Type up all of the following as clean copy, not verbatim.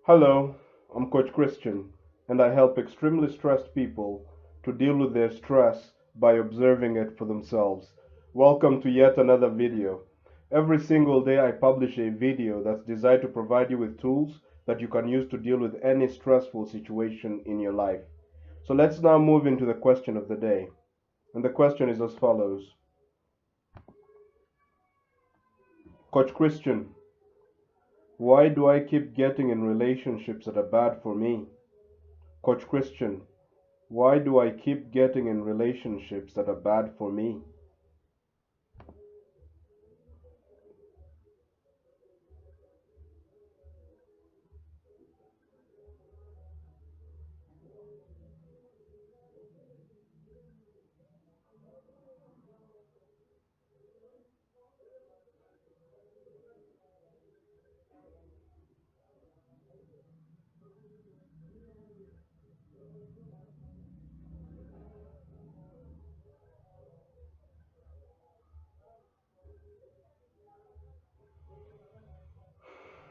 Hello, I'm Coach Christian, and I help extremely stressed people to deal with their stress by observing it for themselves. Welcome to yet another video. Every single day, I publish a video that's designed to provide you with tools that you can use to deal with any stressful situation in your life. So let's now move into the question of the day. And the question is as follows: Coach Christian, why do I keep getting in relationships that are bad for me? Coach Christian, why do I keep getting in relationships that are bad for me?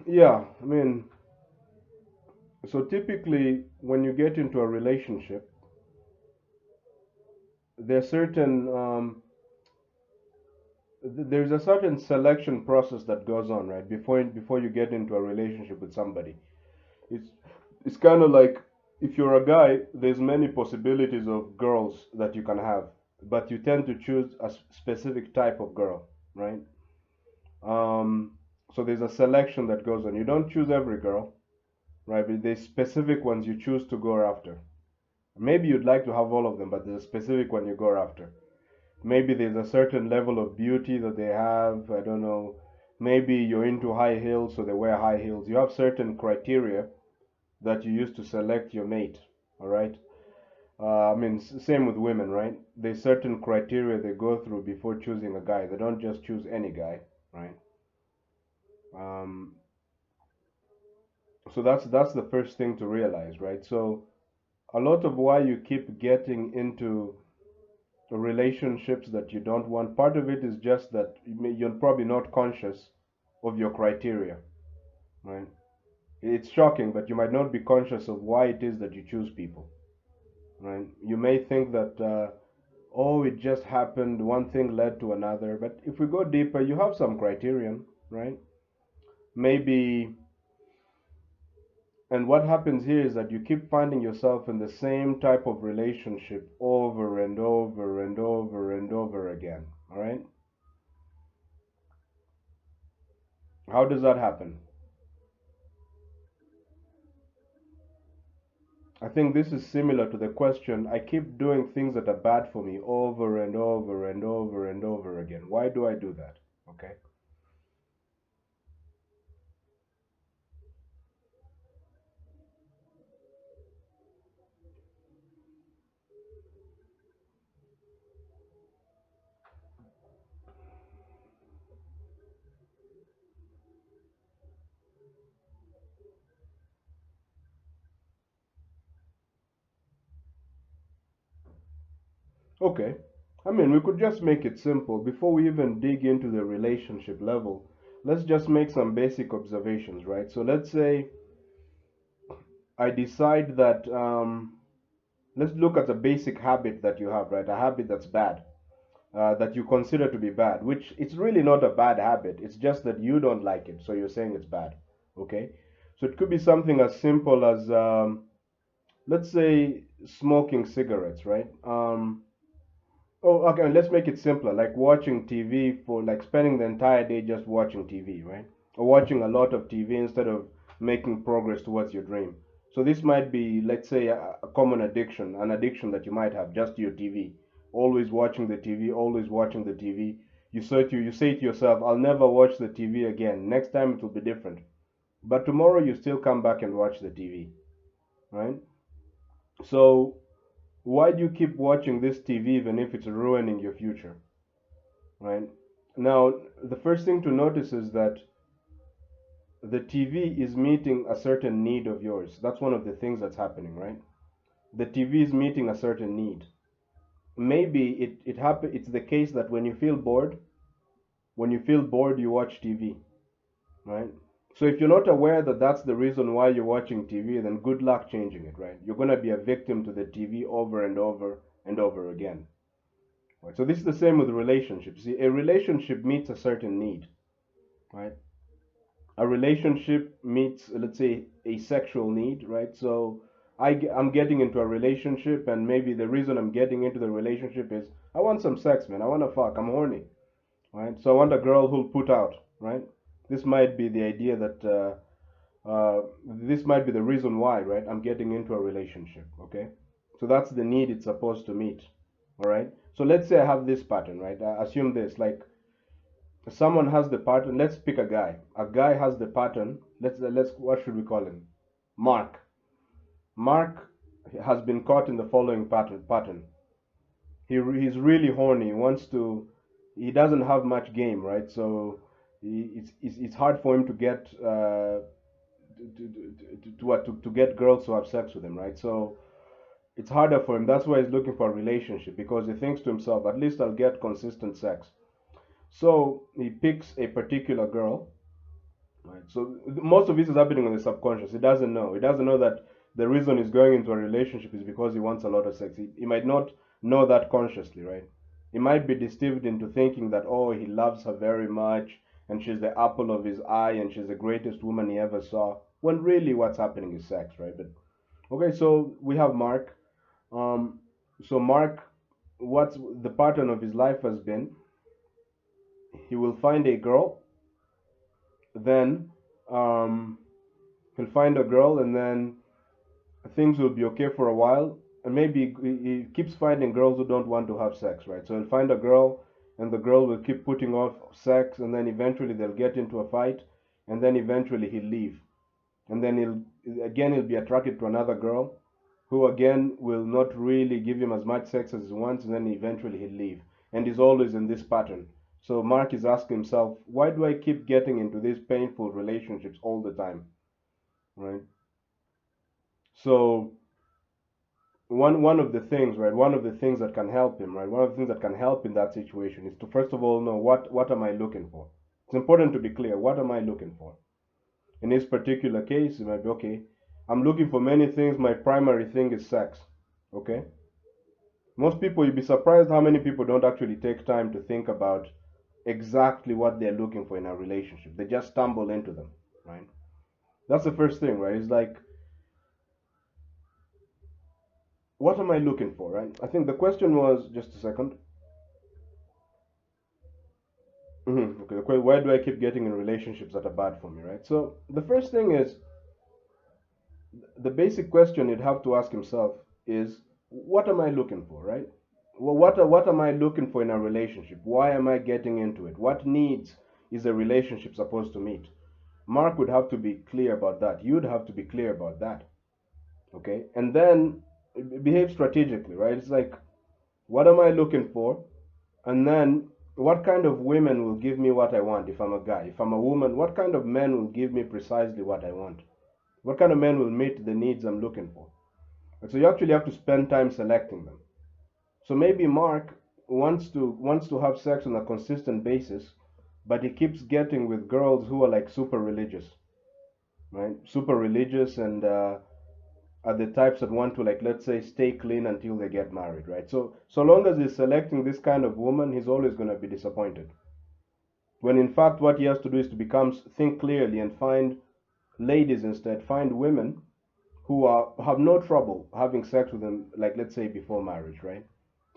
Yeah, so typically when you get into a relationship, there's certain there's a certain selection process that goes on, right? Before you get into a relationship with somebody. It's it's kind of like if you're a guy, there's many possibilities of girls that you can have, but you tend to choose a specific type of girl, right? So there's a selection that goes on. You don't choose every girl, right? But there's specific ones you choose to go after. Maybe you'd like to have all of them, but there's a specific one you go after. Maybe there's a certain level of beauty that they have. I don't know. Maybe you're into high heels, so they wear high heels. You have certain criteria that you use to select your mate. All right. Same with women, right? There's certain criteria they go through before choosing a guy. They don't just choose any guy, right? Um, so that's the first thing to realize, right? So a lot of why you keep getting into relationships that you don't want, part of it is just that you're probably not conscious of your criteria, right? It's shocking, but you might not be conscious of why it is that you choose people, right? You may think that, oh, it just happened, one thing led to another, but if we go deeper, you have some criterion, right? Maybe. And what happens here is that you keep finding yourself in the same type of relationship over and over and over and over again. All right? How does that happen? I think this is similar to the question: I keep doing things that are bad for me over and over and over and over again. Why do I do that? Okay. Okay. We could just make it simple. Before we even dig into the relationship level, let's just make some basic observations, right? So let's say I decide that let's look at a basic habit that you have, right? A habit that's bad, that you consider to be bad, which it's really not a bad habit. It's just that you don't like it, so you're saying it's bad. Okay? So it could be something as simple as, let's say, smoking cigarettes, right? Oh, okay, let's make it simpler, like watching TV for, like, spending the entire day just watching TV, right? Or watching a lot of TV instead of making progress towards your dream. So this might be, let's say, a common addiction, an addiction that you might have just to your TV. Always watching the TV, always watching the TV. You say to yourself, I'll never watch the TV again. Next time it will be different. But tomorrow you still come back and watch the TV, right? So why do you keep watching this TV even if it's ruining your future? Right? Now, the first thing to notice is that the TV is meeting a certain need of yours. That's one of the things that's happening, right? The TV is meeting a certain need. Maybe it's the case that when you feel bored, you watch TV, right? So if you're not aware that that's the reason why you're watching TV, then good luck changing it, right? You're gonna be a victim to the TV over and over and over again. Right? So this is the same with relationships. See, a relationship meets a certain need, right? A relationship meets, let's say, a sexual need, right? So I'm getting into a relationship, and maybe the reason I'm getting into the relationship is I want some sex, man. I want to fuck. I'm horny, right? So I want a girl who'll put out, right? This might be the idea that this might be the reason why, right? I'm getting into a relationship, okay? So that's the need it's supposed to meet, all right? So let's say I have this pattern, right? Assume this, like someone has the pattern. Let's pick a guy. A guy has the pattern. Let's what should we call him? Mark. Mark has been caught in the following pattern. He's really horny. He wants to. He doesn't have much game, right? So it's hard for him to get to get girls to have sex with him, right? So it's harder for him. That's why he's looking for a relationship because he thinks to himself, at least I'll get consistent sex. So he picks a particular girl, right? So most of this is happening on the subconscious. He doesn't know. He doesn't know that the reason he's going into a relationship is because he wants a lot of sex. He might not know that consciously, right? He might be deceived into thinking that, oh, he loves her very much and she's the apple of his eye and she's the greatest woman he ever saw. When really what's happening is sex, right? But okay, so we have Mark. Um, so Mark, what's the pattern of his life has been? He will find a girl, then um, he'll find a girl, and then things will be okay for a while. And maybe he keeps finding girls who don't want to have sex, right? So he'll find a girl, and the girl will keep putting off sex, and then eventually they'll get into a fight, and then eventually he'll leave. And then he'll be attracted to another girl, who again will not really give him as much sex as he wants, and then eventually he'll leave. And he's always in this pattern. So Mark is asking himself, why do I keep getting into these painful relationships all the time? Right? So one of the things, right, one of the things that can help him, right, one of the things that can help in that situation is to first of all know what am I looking for. It's important to be clear. What am I looking for? In this particular case, it might be okay. I'm looking for many things. My primary thing is sex. Okay. Most people, you'd be surprised how many people don't actually take time to think about exactly what they're looking for in a relationship. They just stumble into them, right? That's the first thing, right? It's like, what am I looking for, right? I think the question was, just a second. Okay, why do I keep getting in relationships that are bad for me, right? So the first thing is, the basic question you'd have to ask himself is, what am I looking for, right? Well, what am I looking for in a relationship? Why am I getting into it? What needs is a relationship supposed to meet? Mark would have to be clear about that. You'd have to be clear about that. Okay? And then behave strategically, right? It's like, what am I looking for? And then what kind of women will give me what I want if I'm a guy? If I'm a woman, what kind of men will give me precisely what I want? What kind of men will meet the needs I'm looking for? And so you actually have to spend time selecting them. So maybe Mark wants to have sex on a consistent basis, but he keeps getting with girls who are like super religious, right? Super religious and are the types that want to, like, let's say, stay clean until they get married, right? So long as he's selecting this kind of woman, he's always going to be disappointed. When in fact what he has to do is to become think clearly and find ladies instead, find women who have no trouble having sex with them, like let's say before marriage, right?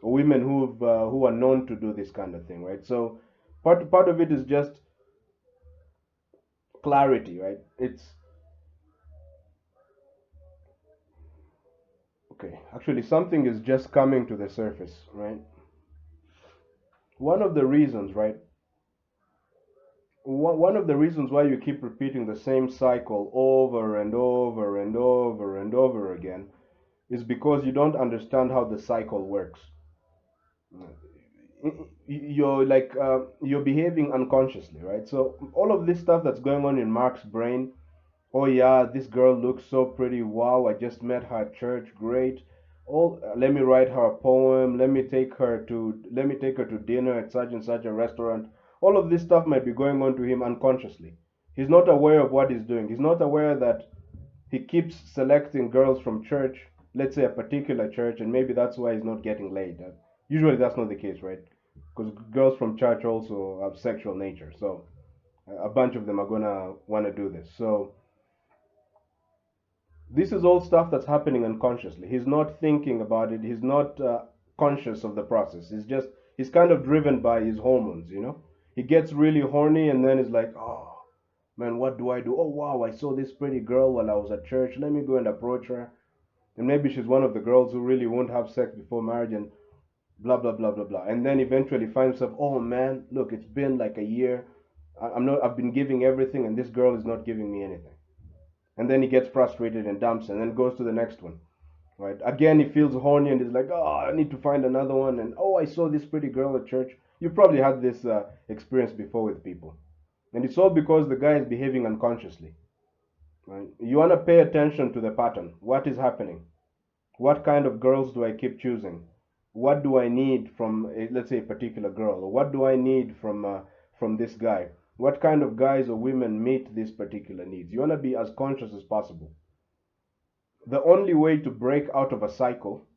Or women who are known to do this kind of thing, right? So part of it is just clarity, right? It's okay. Actually, something is just coming to the surface, right? One of the reasons, right? One of the reasons why you keep repeating the same cycle over and over and over and over again is because you don't understand how the cycle works. You're behaving unconsciously, right? So all of this stuff that's going on in Mark's brain, oh yeah, this girl looks so pretty, wow, I just met her at church, great. Oh, let me write her a poem, let me take her to dinner at such and such a restaurant. All of this stuff might be going on to him unconsciously, He's not aware of what he's doing. He's not aware that he keeps selecting girls from church, let's say a particular church, and maybe that's why he's not getting laid. Usually that's not the case, right? Because girls from church also have sexual nature, so a bunch of them are gonna want to do this. So this is all stuff that's happening unconsciously. He's not thinking about it. He's not conscious of the process. He's kind of driven by his hormones. He gets really horny and then is like, oh man, what do I do? Oh wow, I saw this pretty girl while I was at church. Let me go and approach her. And maybe she's one of the girls who really won't have sex before marriage and blah blah blah blah blah. And then eventually finds himself, oh man, look, it's been like a year. I've been giving everything and this girl is not giving me anything. And then he gets frustrated and dumps and then goes to the next one. Right? Again, he feels horny and is like, oh, I need to find another one. And oh, I saw this pretty girl at church. You probably had this experience before with people. And it's all because the guy is behaving unconsciously. Right? You want to pay attention to the pattern. What is happening? What kind of girls do I keep choosing? What do I need from, let's say, a particular girl? Or what do I need from this guy? What kind of guys or women meet these particular needs? You want to be as conscious as possible. The only way to break out of a cycle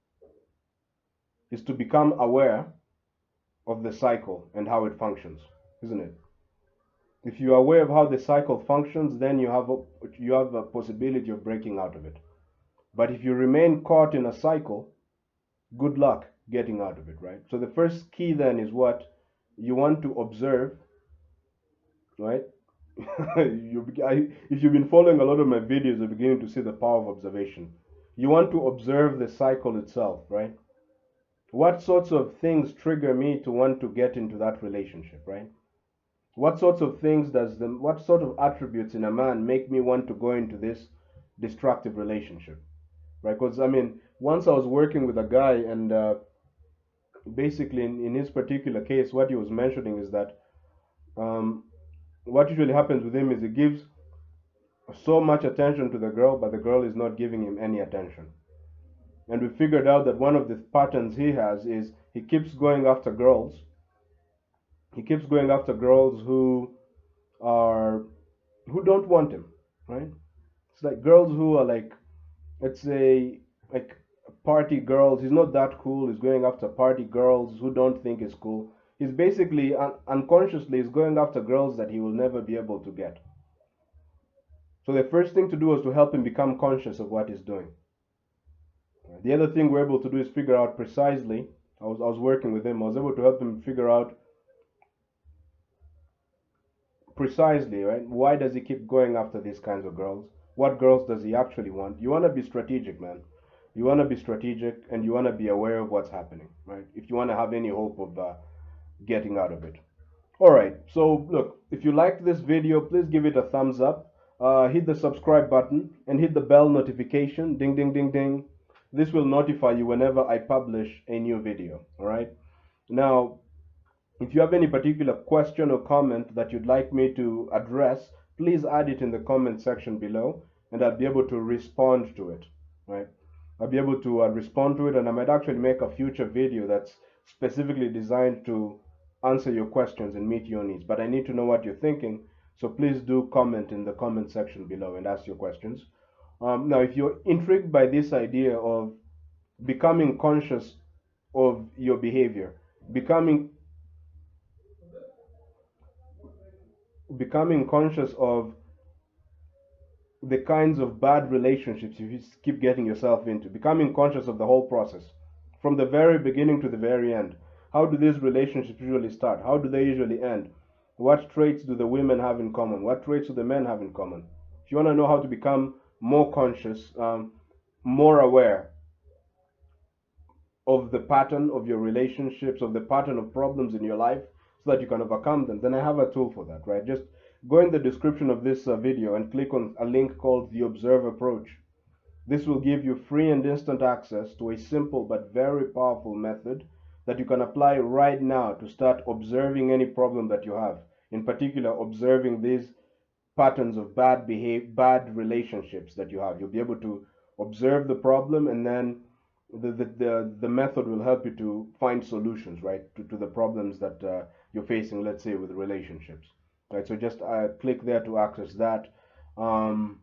is to become aware of the cycle and how it functions, isn't it? If you are aware of how the cycle functions, then you have a possibility of breaking out of it. But if you remain caught in a cycle, good luck getting out of it, right? So the first key then is what you want to observe, right? If you've been following a lot of my videos, you're beginning to see the power of observation. You want to observe the cycle itself, right? What sorts of things trigger me to want to get into that relationship, right? What sorts of things what sort of attributes in a man make me want to go into this destructive relationship, right? Because I mean, once I was working with a guy, and basically in his particular case, what he was mentioning is that what usually happens with him is he gives so much attention to the girl, but the girl is not giving him any attention. And we figured out that one of the patterns he has is he keeps going after girls. He keeps going after girls who don't want him, right? It's like girls who are like, let's say, like party girls. He's not that cool. He's going after party girls who don't think he's cool. He's basically unconsciously is going after girls that he will never be able to get. So the first thing to do is to help him become conscious of what he's doing. The other thing we're able to do is figure out precisely. I was working with him. I was able to help him figure out precisely, right? Why does he keep going after these kinds of girls? What girls does he actually want? You want to be strategic, man. You want to be strategic and you want to be aware of what's happening, right? If you want to have any hope of getting out of it. All right. So look, if you liked this video, please give it a thumbs up. Hit the subscribe button and hit the bell notification. Ding, ding, ding, ding. This will notify you whenever I publish a new video. All right. Now, if you have any particular question or comment that you'd like me to address, please add it in the comment section below and I'll be able to respond to it, right? I'll be able to respond to it, and I might actually make a future video that's specifically designed to answer your questions and meet your needs. But I need to know what you're thinking, so please do comment in the comment section below and ask your questions. Now, if you're intrigued by this idea of becoming conscious of your behavior, becoming conscious of the kinds of bad relationships you keep getting yourself into, becoming conscious of the whole process from the very beginning to the very end. How do these relationships usually start? How do they usually end? What traits do the women have in common? What traits do the men have in common? If you want to know how to become more conscious, more aware of the pattern of your relationships, of the pattern of problems in your life, so that you can overcome them, then I have a tool for that, right? Just go in the description of this video and click on a link called the Observe Approach. This will give you free and instant access to a simple but very powerful method that you can apply right now to start observing any problem that you have. In particular, observing these patterns of bad relationships that you have. You'll be able to observe the problem, and then the method will help you to find solutions, right, to the problems that you're facing, let's say with relationships. right? So just click there to access that. Um,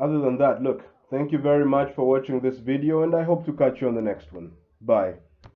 Other than that, look, thank you very much for watching this video, and I hope to catch you on the next one. Bye.